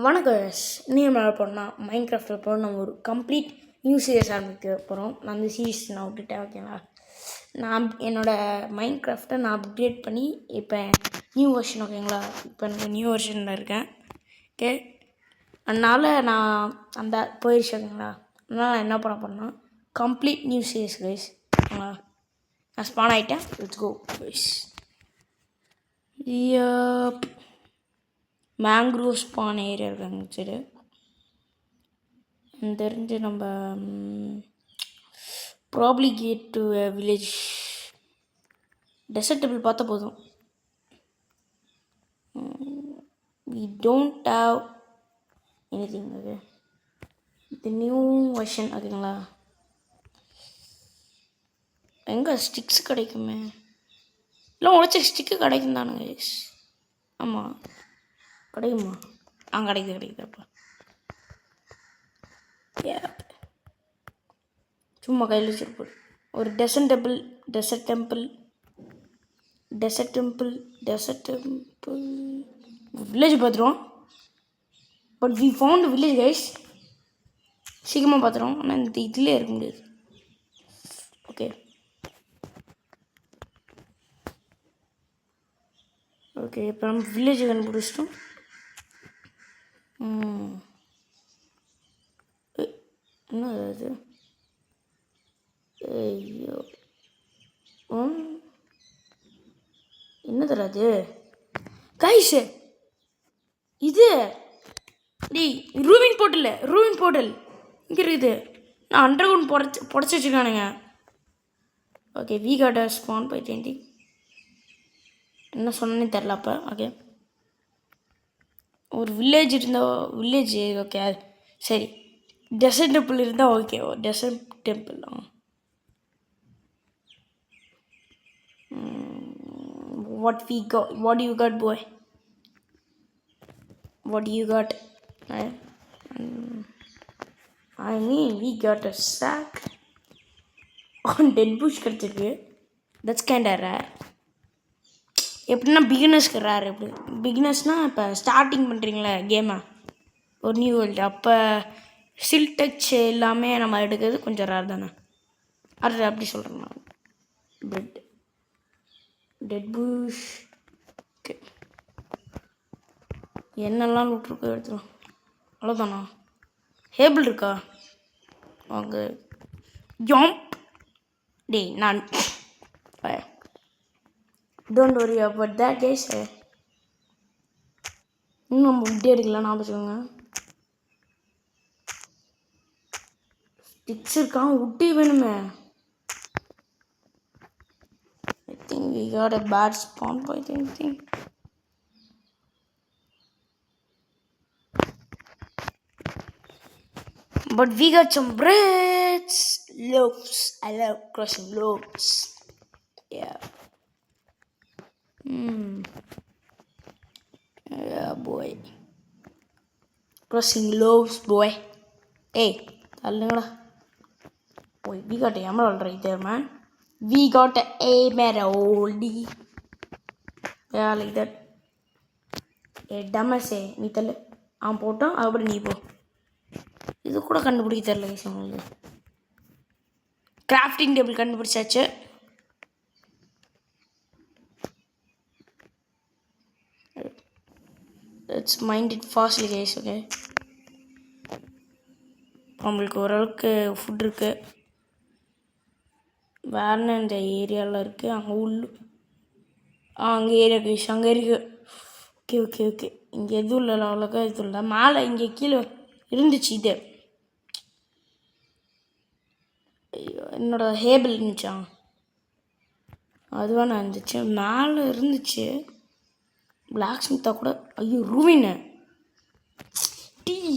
வணக்கம் யஷ். இன்னும் மேலே போனால் மைண்ட் கிராஃப்டில் போனால் நம்ம ஒரு கம்ப்ளீட் நியூ சீரியஸ் ஆரம்பிக்க போகிறோம். நான் அந்த சீரீஸ் நான் விட்டுட்டேன், ஓகேங்களா? நான் என்னோடய மைண்ட் கிராஃப்டை நான் அப்கிரேட் பண்ணி இப்போ நியூ வெர்ஷன், ஓகேங்களா? இப்போ எனக்கு நியூ வெர்ஷனில் இருக்கேன், ஓகே. அதனால் நான் அந்த போயிடுச்சு, ஓகேங்களா? அதனால் நான் என்ன பண்ண போகிறேன்னா கம்ப்ளீட் நியூ சீரியஸ் கைஸ், ஓகேங்களா? நான் ஸ்பான் ஆகிட்டேன். Let's go guys. Mangrove spawn area இருக்காங்க சரி. தெரிஞ்சு நம்ம probably get to village. Desert table பார்த்தா போதும். We don't have anything. Okay, இது நியூ வெர்ஷன், ஓகேங்களா? எங்கே ஸ்டிக்ஸ் கிடைக்குமே? இல்லை உடச்ச ஸ்டிக்கு கிடைக்கும் தானுங்க. ஆமாம், கிடைக்குமா? கிடைக்குது. அப்போ சும்மா கையில் வச்சுருப்போம். ஒரு டெசர்ட் டெம்பிள் வில்லேஜ் பார்த்துருவோம். But we found village guys. சீக்கிரமாக பார்த்துருவோம். ஆனால் இந்த இதிலே இருக்க முடியாது. ஓகே இப்போ நம்ம வில்லேஜ் கண்டுபிடிச்சிட்டோம். என்ன அது? ஐயோ, என்ன தராது கைஸ்? இது ரூவின் போர்ட்டல் இங்கே இருக்குது. நான் அண்டர் கிரவுண்ட் புடச்சி வச்சுருக்கானுங்க. Okay, we got a spawn by தேண்டிங். என்ன சொன்னேன்னு தெரில அப்போ. ஓகே, ஒரு வில்லேஜ் ஓகே சரி. டெசர்ட் டெம்பிள் இருந்தால் okay. Desert temple what do you got boy? What do you got? I mean we got a sack on dead bush கிடைச்சிருக்கு. that's kind of rare. எப்படின்னா பிகினர்ஸ்க்கு ரேர். எப்படி பிகினர்ஸ்னால் இப்போ starting பண்ணுறீங்களே கேமை, ஒரு new world, அப்போ still touch எல்லாமே நம்ம எடுக்கிறது கொஞ்சம் ரேர் தானே. அது அப்படி சொல்கிறேன் நான். Dead push. ஓகே, என்னெல்லாம் விட்ருக்கு எடுத்துக்கலாம். அவ்வளோதானா? ஹேபிள் இருக்கா? அங்கே ஜாம்ப். நான் don't worry about that guys. இன்னும் நம்ம விட்டே எடுக்கலாம். நான் வச்சுக்கோங்க, ஸ்டிக்ஸ் இருக்கான், விட்டே வேணுமே. I think we got a bad spawn point. I think. But we got some breads, loaves. I love crushing loaves. Yeah. Yeah, boy. Crushing loaves, boy. Hey, tallungala. Boy, we got a emerald right there, man. We got a emerald. Yeah, like that. Hey, dumbass, நீ தள்ளு. அவன் போட்டான், அப்படி நீ போ. இது கூட கண்டுபிடிக்க தெரியல கைஸ் உங்களுக்கு. கிராஃப்டிங் டேபிள் கண்டுபிடிச்சாச்சு. It's mind it fastly guys. Okay, நம்மளுக்கு ஓரளவுக்கு ஃபுட் இருக்குது. வேறு இந்த ஏரியாவில் இருக்குது. அங்கே அங்கே ஏரியா கைஸ், அங்கே இருக்குது. ஓகே இங்கே எதுவும் இல்லை, அவ்வளோக்கா எதுவும் இல்லை. மேலே இங்கே கீழே இருந்துச்சு. இது என்னோடய ஹேபிள் இருந்துச்சா? அதுவாக நான் இருந்துச்சு, மேலே இருந்துச்சு. பிளாக் ஸ்மித்தாக கூட. ஐயோ, ரூவின்னு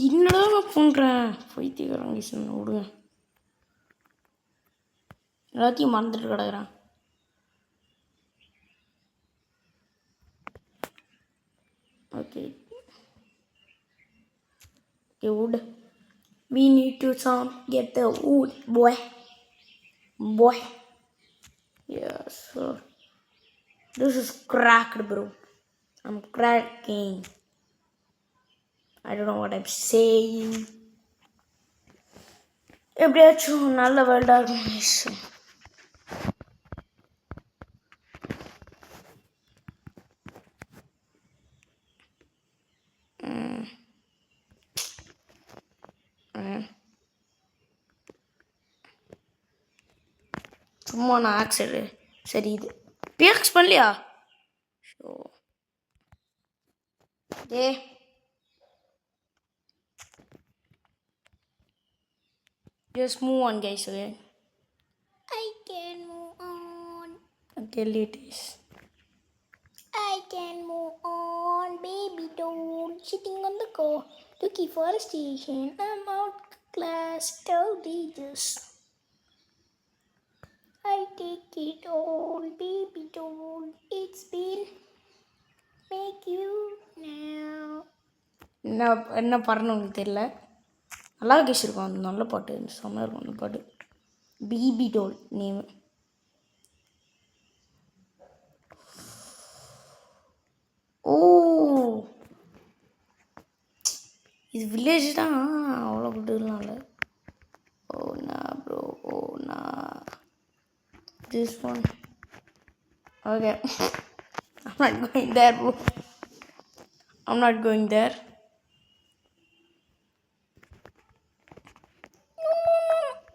என்னடா நான் பண்ணுறேன்? பைத்தியக்காரங்க சொன்ன விடுங்க. எல்லாத்தையும் மறந்துட்டு கிடக்குறேன். Okay wood. We need to get the wood, boy. Yeah, so this is cracked, bro. I'm cracking. I don't know what I'm saying. எப்படியாச்சும் நல்ல வேர்ல்டாக இருக்கும். சும்மா நான் ஆக்சிடு சரி இது பிஎக்ஸ் பண்ணலையா so A just move on guys, okay? I can move on. Okay, ladies. I can move on, baby doll. Sitting on the car, looking for a station. I'm out class, tell this. I take it all, baby doll. It's been make you now. என்ன பாடுறேன்னு உங்களுக்கு தெரியல. நல்லா கேசிருக்கோம் அந்த நல்ல பாட்டு செம்மையாக இருக்கும் அந்த பாட்டு. BP toll name. ஓ இது வில்லேஜ் தான் அவ்வளோ குட்டுலாம் இல்லை. ஓ நான் ப்ரோ ஓ நான் this one okay. I'm not going there bro. I'm not going there.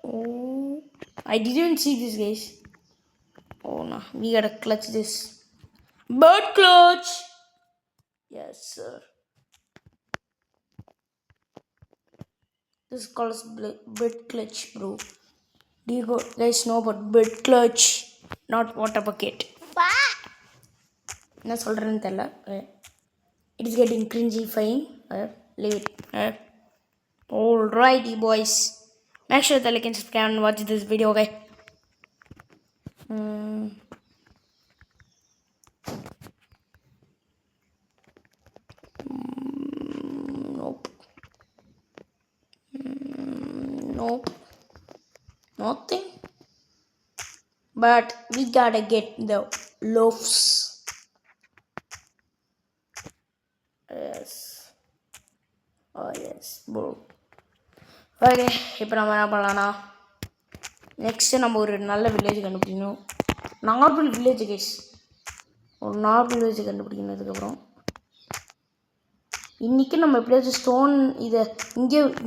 Oh, I didn't see this guys. Oh no, we gotta clutch this. Bird clutch. Yes sir. This is called bird clutch bro. Do you guys know about bird clutch? Not water bucket. என்ன சொல்கிறேன்னு தெரியல. It is getting cringy fine. Leave it. Alrighty boys. Make sure to like and subscribe and watch this video, okay? Nope. Nope. Nothing. But we gotta get the loaves. Yes. Oh yes, bro. Okay இப்போ நம்ம என்ன பண்ணலான்னா next நம்ம ஒரு நல்ல village கண்டுபிடிக்கணும். Normal village case ஒரு normal village கண்டுபிடிக்கணுதுக்கப்புறம் இன்றைக்கி நம்ம எப்படியாச்சும் ஸ்டோன் இதை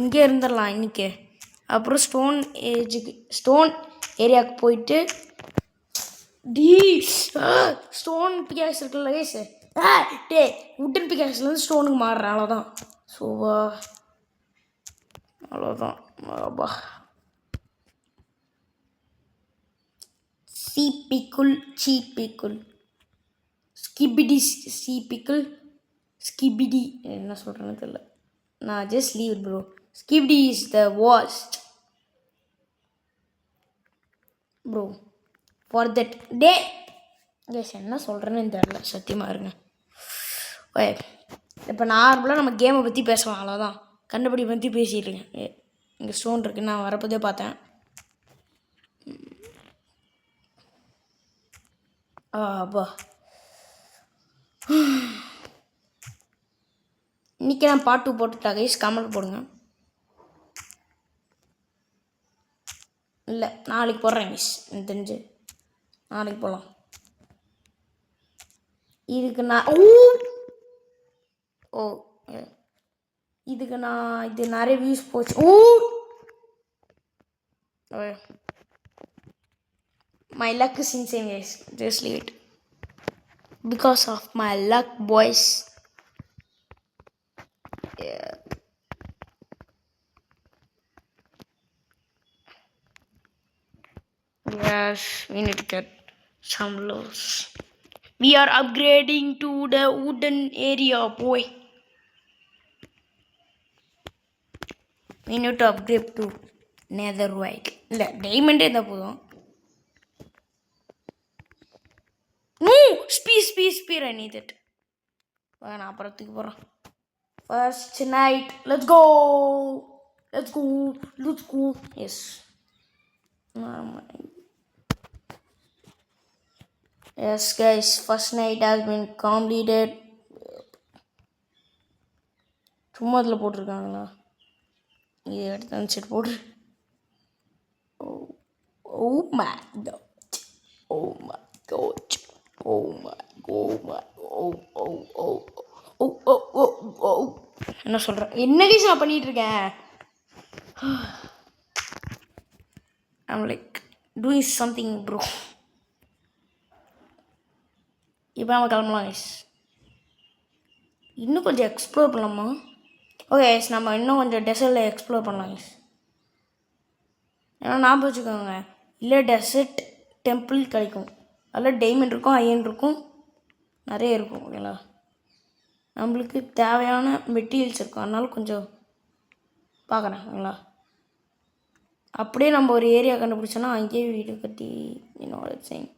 இங்கே இருந்துடலாம் இன்றைக்கி. அப்புறம் ஸ்டோன் ஏரியாவுக்கு போயிட்டு ஸ்டோன் பிகாக்ஸ் இருக்குல்ல கேஸ் உட்டன் பிகாக்ஸ்லேருந்து ஸ்டோனுக்கு மாறுறேன் அவ்வளோதான். சோவா அவ்வளோதான். அப்பா சீப்பிக்குள் சீப்பிக்குள் ஸ்கிபிடி சீப்பிக்குள் ஸ்கிபிடி என்ன சொல்கிறேன்னு தெரியல. நான் just leave it bro. Skibidi is the vast bro for that day. கேஸ் என்ன சொல்கிறேன்னு தெரியல சத்தியமாக இருங்க. ஓகே இப்போ நார்மலாக நம்ம கேமை பற்றி பேசலாம் அவ்வளோதான். கண்டுபிடி பற்றி பேசிட்டுருங்க. இங்கே ஸ்டோன் இருக்குது நான் வரப்போதே பார்த்தேன். அப்பா இன்றைக்கி நான் பாட்டு போட்டுட்டா கைஸ் கமெண்ட் போடுங்க. இல்லை நாளைக்கு போடுறேன் கைஸ் எனக்கு தெரிஞ்சு நாளைக்கு போகலாம். இதுக்கு நான் ஓ இதுக்கு நான் இது நிறைய வியூஸ் போச்சு. My luck is insane guys. Just leave it. Because of my luck boys. Yeah. Yes, we need to get some lows. We are upgrading to the wooden area boy. We need to upgrade to netherite. இல்லை டைமண்டே இருந்தால் போதும். Spear I need it. நான் அப்புறம் தூக்கி போகிறேன். First night. Let's go. Yes. Yes guys, first night has been completed. சும்மா அதில் போட்டிருக்காங்களா? இது எடுத்து அந்த சைடு போடு. Oh my god, oh my god, oh my oh my oh oh oh oh oh oh oh. என்ன சொல்கிறேன்? என்ன கேஸ் நான் பண்ணிகிட்டு இருக்கேன்? I'm like doing something bro. இப்போ நம்ம கிளம்பலாம் guys. இன்னும் கொஞ்சம் எக்ஸ்ப்ளோர் பண்ணலாமா? ஓகே guys, நம்ம இன்னும் கொஞ்சம் டெசர்ட்டில் எக்ஸ்ப்ளோர் பண்ணலாம் guys. ஏன்னா ஞாபகம் வச்சுக்கோங்க, இல்லை டெசர்ட் டெம்பிள் கிடைக்கும், அதில் டைமண்ட் இருக்கும், அயன் இருக்கும், நிறைய இருக்கும். ஓகேங்களா? நம்மளுக்கு தேவையான மெட்டீரியல்ஸ் இருக்கும், அதனால கொஞ்சம் பார்க்குறேன். ஓகேங்களா? அப்படியே நம்ம ஒரு ஏரியா கண்டுபிடிச்சோன்னா அங்கேயே வீடு கட்டி என்னோட செய்யும்.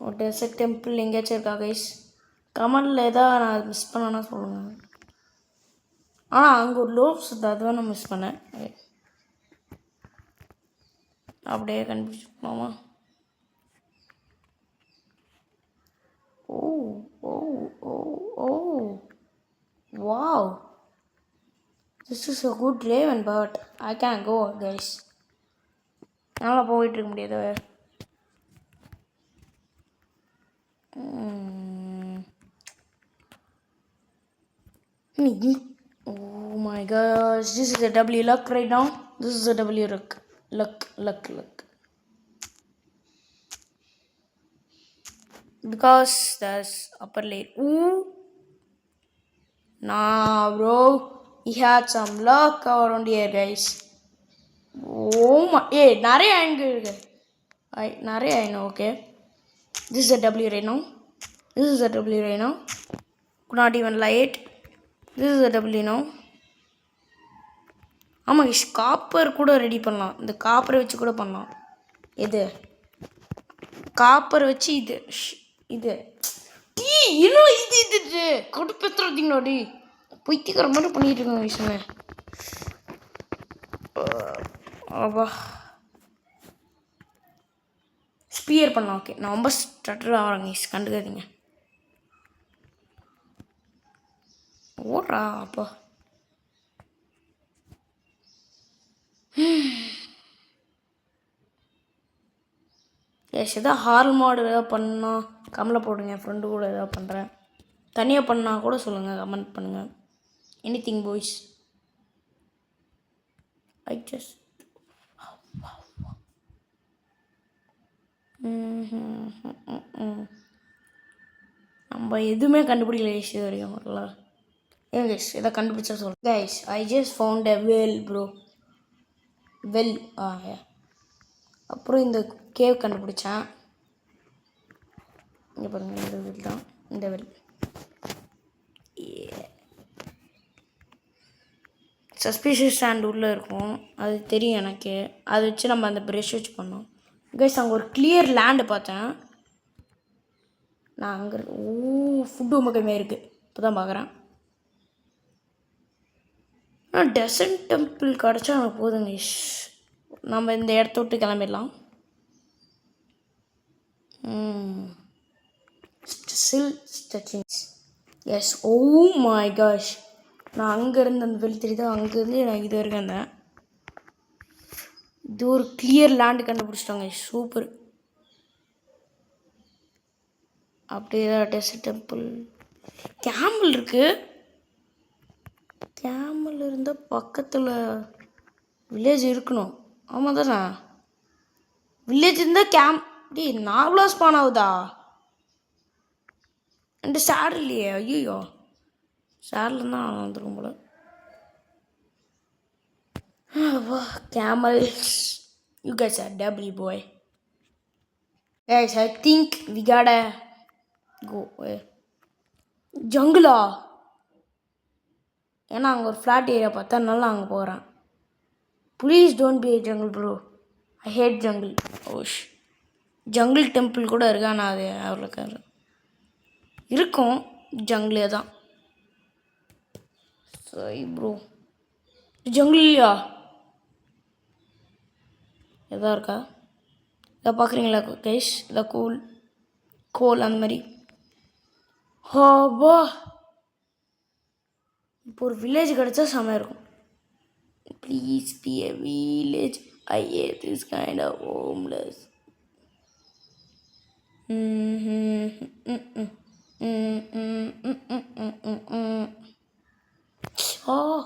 ஒரு டெசர்ட் டெம்பிள் எங்கேயாச்சும் இருக்கா கைஸ்? கமெண்டில் எதாவது நான் மிஸ் பண்ணேன்னா சொல்லுங்கள். ஆனால் அங்கே ஒரு லோப்ஸ் இருக்குது, அதுதான் நான் மிஸ் பண்ணேன். அப்படியே கண்டுபிடிச்சிக்கலாமா? Oh oh oh oh wow, this is a good raven but I can't go guys. என்னால் போயிட்டு இருக்க முடியாது. Oh my gosh, this is a W luck right now. This is a W luck. Because there's upper layer. Ooh. Nah bro, he had some luck around here guys. Oh my, hey, நிறைய angle இருக்கு. நிறைய I know. Okay, this is a W right now. This is a W right now. Could not even light. This is a W now. ஆமாம் guys, copper கூட ready பண்ணலாம். இந்த காப்பரை வச்சு கூட பண்ணலாம். இது காப்பர் வச்சு இது இன்னும் இது கடுப்பேற்றுறீங்களா? டி பொய்த்திக்கிற மாதிரி பண்ணிட்டு இருக்கோம் விஷயமே. ஆவா, ஸ்பியர் பண்ணலாம். ஓகே, நான் ரொம்ப ஸ்டட்டர் ஆகிறேங்க, கண்டுக்காதீங்க. ஓடுறா அப்போ. எஸ், எதாவது ஹார்ல் மாடு எதாவது பண்ணால் கமெண்டில் போடுங்க. என் ஃப்ரெண்டு கூட எதாவது பண்ணுறேன், தனியாக பண்ணால் கூட சொல்லுங்கள், கமெண்ட் பண்ணுங்கள். Anything boys. ஐ ஜஸ்ட் நம்ம எதுவுமே கண்டுபிடிக்கல கைஸ் இது வரைக்கும். வரல ஏன் கைஸ், எதாவது கண்டுபிடிச்சா சொல்லுங்கள் guys. I just found a well bro. Well அப்புறம் இந்த கேவ் கண்டுபிடிச்சேன். இங்கே பாருங்கள், இந்த வெல் தான், இந்த வெல். சஸ்பீஷியஸ் சாண்ட் உள்ளே இருக்கும், அது தெரியும் எனக்கு. அதை வச்சு நம்ம அந்த ப்ரெஷ் வச்சு பண்ணோம் கைஸ். அங்கே ஒரு கிளியர் லேண்டு பார்த்தேன் நான். அங்கே ஃபுட்டு ரொம்ப கம்மியாக இருக்குது, இப்போ தான் பார்க்குறேன். ஆனால் டெசர்ட் டெம்பிள் கிடச்சா எனக்கு போதுங்க கைஸ். நம்ம இந்த இடத்த விட்டு கிளம்பிடலாம். சில் ஸ்டச்சிங்ஸ். எஸ், ஓ மை காஷ், நான் அங்கேருந்து அந்த வெளி தெரியுதா, அங்கேருந்து நான் இது வரைக்கும் இருந்தேன். இது ஒரு கிளியர் லேண்டு கண்டுபிடிச்சிட்டாங்க, சூப்பர். அப்படியே தான் டெசர்ட் டெம்பிள். கேமல் இருக்குது. கேமல் இருந்தால் பக்கத்தில் வில்லேஜ் இருக்கணும். ஆமாம் தானே, வில்லேஜ் இருந்தால் டி நாவலா ஸ்பான் ஆகுதா? என்கிட்ட சேர் இல்லையே. ஐயோ, சேரில் இருந்தால் வந்துடும் போல. Camels, you guys are W boy. Guys, I think we gotta go. ஜங்கிளா? ஏன்னா அங்கே ஒரு ஃப்ளாட் ஏரியா பார்த்தா நல்லா அங்கே போகிறேன். Please don't be jungle bro, I hate jungle. ஓஷ், ஜங்கிள் டெம்பிள் கூட இருக்கா? நான் அது அவ்வளோக்கு இருக்கும், ஜங்கிளே தான். சரி ப்ரோ, ஜங்கிள் இல்லையா? எதா இருக்கா? இதை பார்க்குறீங்களா கைஸ்? இதை கோல் அந்த மாதிரி. ஹாபா, இப்போ ஒரு வில்லேஜ் கிடச்சா செமையாக இருக்கும். Please be a village. I hate this kind of homeless. Oh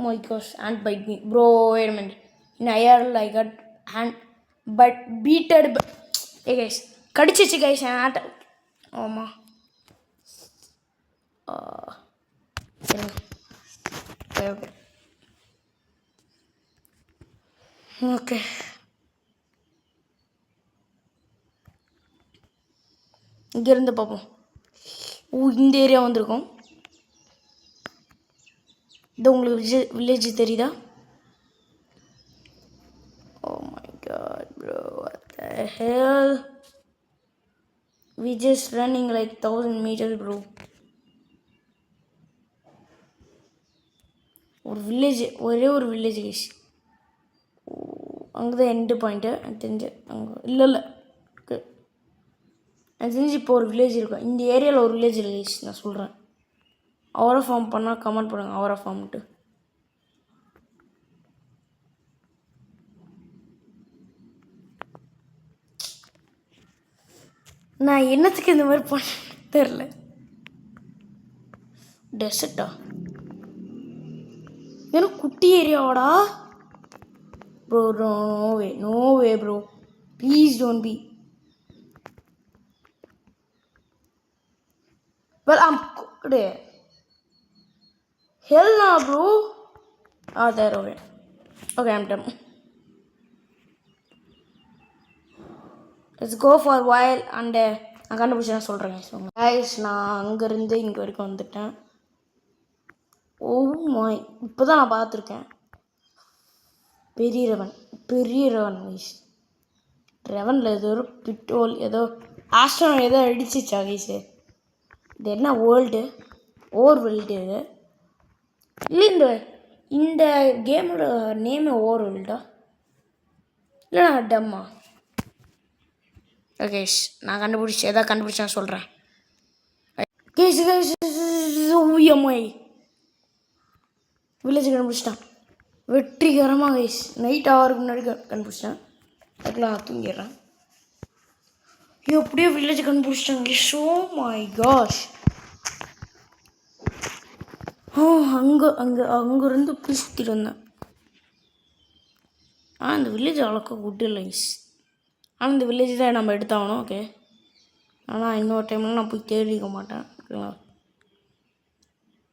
my gosh, ant bite me. Bro, wait a minute. In IRL, I got ant beated. Hey guys, கடிச்சிச்சு guys ant. ஆமா. Okay இங்கேருந்து பார்ப்போம். இந்த area வந்திருக்கோம். இது உங்களுக்கு village தெரியுதா? Oh my God bro, what the hell, we just running like 1000 meters bro. ஒரு வில்லேஜ், ஒரே ஒரு வில்லேஜ் கைஸ். அங்கே தான் எண்டு பாயிண்ட்டு எனக்கு தெரிஞ்சு. அங்கே இல்லை எனக்கு தெரிஞ்சு இப்போ ஒரு வில்லேஜ் இருக்கும். இந்த ஏரியாவில் ஒரு வில்லேஜ் இல்லை கைஸ், நான் சொல்கிறேன். அவரை ஃபார்ம் பண்ணால் கமெண்ட் பண்ணுங்கள், அவரை ஃபார்ம்ட்டு. நான் என்னத்துக்கு இந்த மாதிரி பண்ண தெரில. டெசர்ட்டா? ஏன்னா குட்டி ஏரியாவாடா bro. No way bro, please don't be. Well I'm cooked. Hell nah bro. There okay I'm done. Let's go for while. And நான் கண்டுபிடிச்சி நான் சொல்கிறேன் கைஸ். நான் அங்கேருந்து இங்கே வரைக்கும் வந்துட்டேன். ஓ மை, இப்போ தான் நான் பார்த்துருக்கேன். பெரிய ரவன் கைஸ். ரெவனில் ஏதோ ஒரு பிட்டோல், ஏதோ ஆஸ்ட்ரோன் ஏதோ அடிச்சிச்சா கைஸு. இது என்ன வேர்ல்டு? வேர்ல்டு இது இல்லை. இந்த கேமோட நேமே வேர்ல்டா இல்லை நான் டம்மா? ஓகே நான் கண்டுபிடிச்சி நான் சொல்கிறேன். கேஸ் ஓவியம்மை வில்லேஜ் கண்டுபிடிச்சிட்டான் வெற்றிகரமாக கைஸ். நைட் ஆகிறதுக்கு முன்னாடி கண்டுபிடிச்சிட்டேன். அதுக்குலாம் நான் தூங்கிடுறேன். எப்படியோ வில்லேஜ் கண்டுபிடிச்சிட்டாங்க. Show my cash. அங்கேருந்து போய் சுற்றிட்டு வந்தேன். இந்த வில்லேஜ் அவ்வளோக்கா குட் இல்லை கைஸ். ஆனால் இந்த வில்லேஜ் தான் நம்ம எடுத்தாகணும். ஓகே, ஆனால் இன்னொரு டைம்லாம் நான் போய் தேடிக்க மாட்டேன். ஓகேங்களா?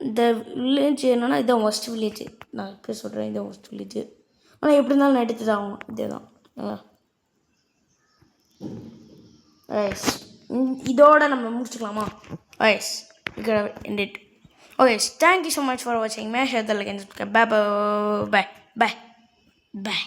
இந்த வில்லேஜ் என்னென்னா இதுதான் ஒஸ்ட் வில்லேஜ். நான் இப்போ சொல்கிறேன் இதுதான் ஒஸ்ட் வில்லேஜ். ஆனால் எப்படி இருந்தாலும் நான் எடுத்து தான் ஆகணும். இதே தான். ஐஸ் இதோட நம்ம முடிச்சுக்கலாமா? ஐஸ் end it. Okay, thank you so much for watching. Make sure to like and subscribe. Bye.